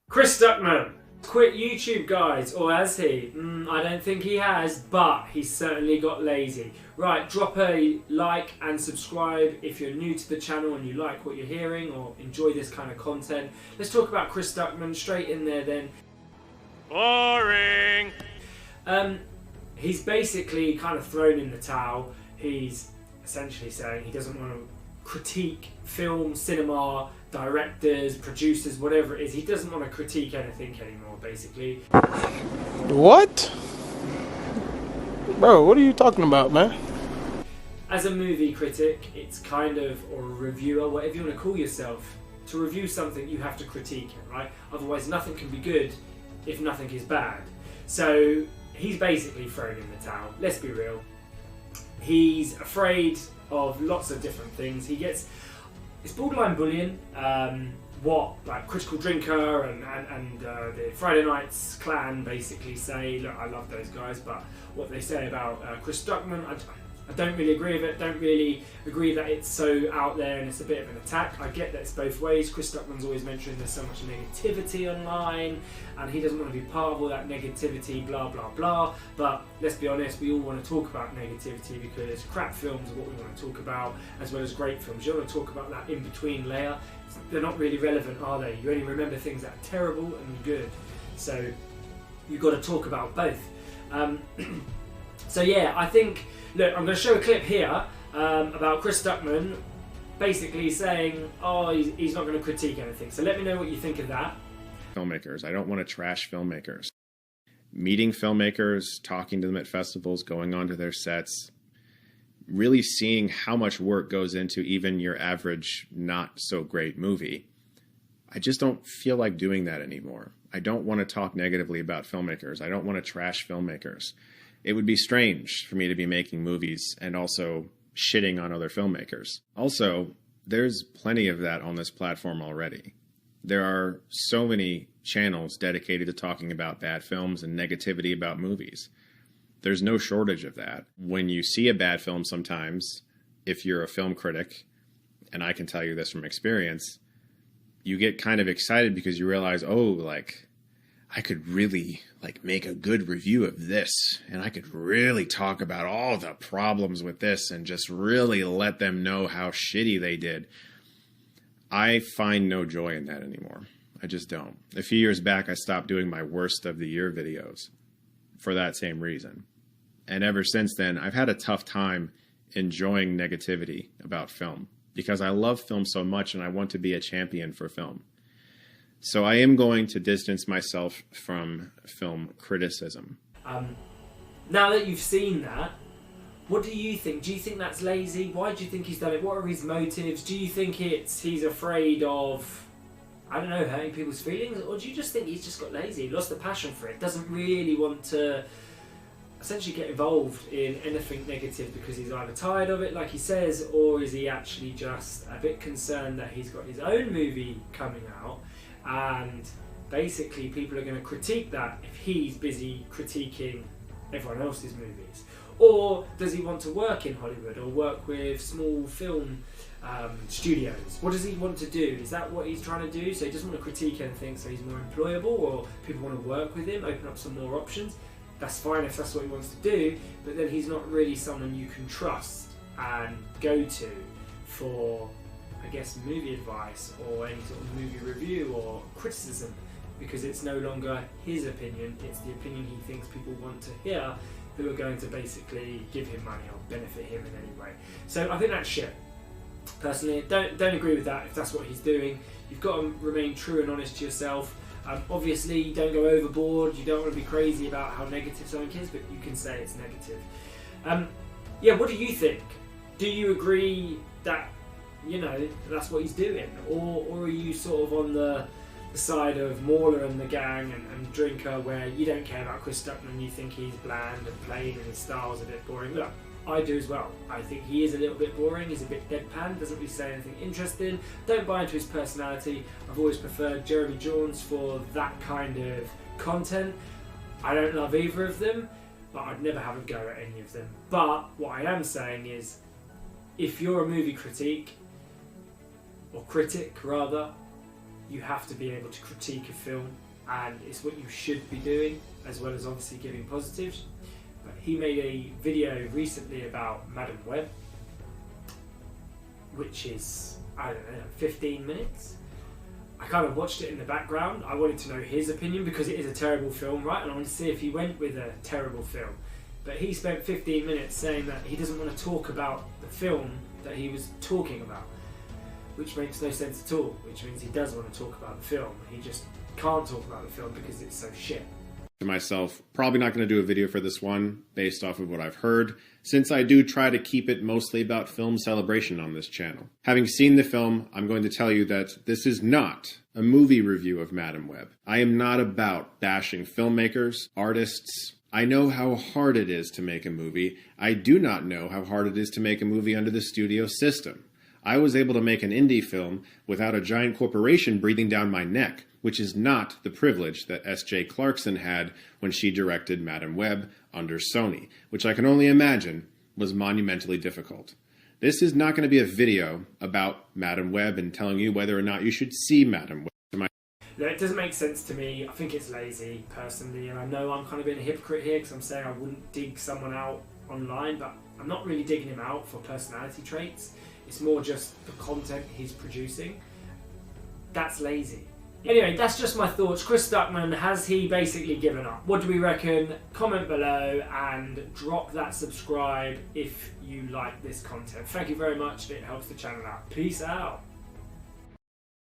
Chris Stuckmann quit YouTube, guys, or has he? I don't think he has, but he's certainly got lazy. Right, drop a like and subscribe if you're new to the channel and you like what you're hearing or enjoy this kind of content. Let's talk about Chris Stuckmann straight in there then. Boring! He's basically kind of thrown in the towel. He's essentially saying he doesn't want to critique film, cinema, directors, producers, whatever it is. He doesn't want to critique anything anymore, basically. What? Bro, what are you talking about, man? As a movie critic, it's kind of, or a reviewer, whatever you want to call yourself, to review something you have to critique it, right? Otherwise nothing can be good if nothing is bad. So he's basically thrown in the towel, let's be real. He's afraid of lots of different things. It's borderline bullying. What like Critical Drinker and the Friday Nights clan basically say, look, I love those guys, but what they say about Chris Stuckmann, I don't really agree with it. Don't really agree that it's so out there and it's a bit of an attack. I get that it's both ways. Chris Stuckmann's always mentioning there's so much negativity online and he doesn't want to be part of all that negativity, blah blah blah. But let's be honest, we all want to talk about negativity because crap films are what we want to talk about, as well as great films. You want to talk about that in-between layer. They're not really relevant, are they? You only remember things that are terrible and good. So you've got to talk about both. So yeah, I think, look, I'm going to show a clip here about Chris Stuckmann basically saying, oh, he's not going to critique anything. So let me know what you think of that. Filmmakers. I don't want to trash filmmakers. Meeting filmmakers, talking to them at festivals, going onto their sets, really seeing how much work goes into even your average, not so great movie. I just don't feel like doing that anymore. I don't want to talk negatively about filmmakers. I don't want to trash filmmakers. It would be strange for me to be making movies and also shitting on other filmmakers. Also, there's plenty of that on this platform already. There are so many channels dedicated to talking about bad films and negativity about movies. There's no shortage of that. When you see a bad film sometimes, if you're a film critic, and I can tell you this from experience, you get kind of excited because you realize, oh, like, I could really make a good review of this, and I could really talk about all the problems with this and just really let them know how shitty they did. I find no joy in that anymore. I just don't. A few years back, I stopped doing my worst of the year videos for that same reason. And ever since then, I've had a tough time enjoying negativity about film because I love film so much and I want to be a champion for film. So I am going to distance myself from film criticism. Now that you've seen that, what do you think? Do you think that's lazy? Why do you think he's done it? What are his motives? Do you think he's afraid of, I don't know, hurting people's feelings? Or do you just think he's just got lazy, lost the passion for it, doesn't really want to essentially get involved in anything negative because he's either tired of it, like he says, or is he actually just a bit concerned that he's got his own movie coming out and basically people are going to critique that if he's busy critiquing everyone else's movies? Or does he want to work in Hollywood or work with small film studios? What does he want to do? Is that what he's trying to do? So he doesn't want to critique anything so he's more employable, or people want to work with him, open up some more options? That's fine if that's what he wants to do, but then he's not really someone you can trust and go to for, I guess, movie advice or any sort of movie review or criticism, because it's no longer his opinion, it's the opinion he thinks people want to hear, who are going to basically give him money or benefit him in any way. So I think that's shit. Personally, don't agree with that if that's what he's doing. You've got to remain true and honest to yourself. Obviously, you don't go overboard. You don't want to be crazy about how negative something is, but you can say it's negative. Yeah, what do you think? Do you agree that, you know, that's what he's doing? Or are you sort of on the side of Mauler and the gang and Drinker, where you don't care about Chris Stuckmann, you think he's bland and plain and his style's a bit boring? Look, I do as well. I think he is a little bit boring, he's a bit deadpan, doesn't really say anything interesting, don't buy into his personality. I've always preferred Jeremy Jahns for that kind of content. I don't love either of them, but I'd never have a go at any of them. But what I am saying is, if you're a movie critic, or critic rather, you have to be able to critique a film, and it's what you should be doing, as well as obviously giving positives. But he made a video recently about Madam Web, which is, I don't know, 15 minutes. I kind of watched it in the background. I wanted to know his opinion because it is a terrible film, right? And I wanted to see if he went with a terrible film. But he spent 15 minutes saying that he doesn't want to talk about the film that he was talking about, which makes no sense at all, which means he does want to talk about the film. He just can't talk about the film because it's so shit. To myself, probably not going to do a video for this one based off of what I've heard, since I do try to keep it mostly about film celebration on this channel. Having seen the film, I'm going to tell you that this is not a movie review of Madam Web. I am not about bashing filmmakers, artists. I know how hard it is to make a movie. I do not know how hard it is to make a movie under the studio system. I was able to make an indie film without a giant corporation breathing down my neck, which is not the privilege that S.J. Clarkson had when she directed Madam Web under Sony, which I can only imagine was monumentally difficult. This is not going to be a video about Madam Web and telling you whether or not you should see Madam Web. It doesn't make sense to me. I think it's lazy, personally, and I know I'm kind of being a hypocrite here because I'm saying I wouldn't dig someone out online, but I'm not really digging him out for personality traits. It's more just the content he's producing. That's lazy. Anyway, that's just my thoughts. Chris Stuckmann, has he basically given up? What do we reckon? Comment below and drop that subscribe if you like this content. Thank you very much. It helps the channel out. Peace out.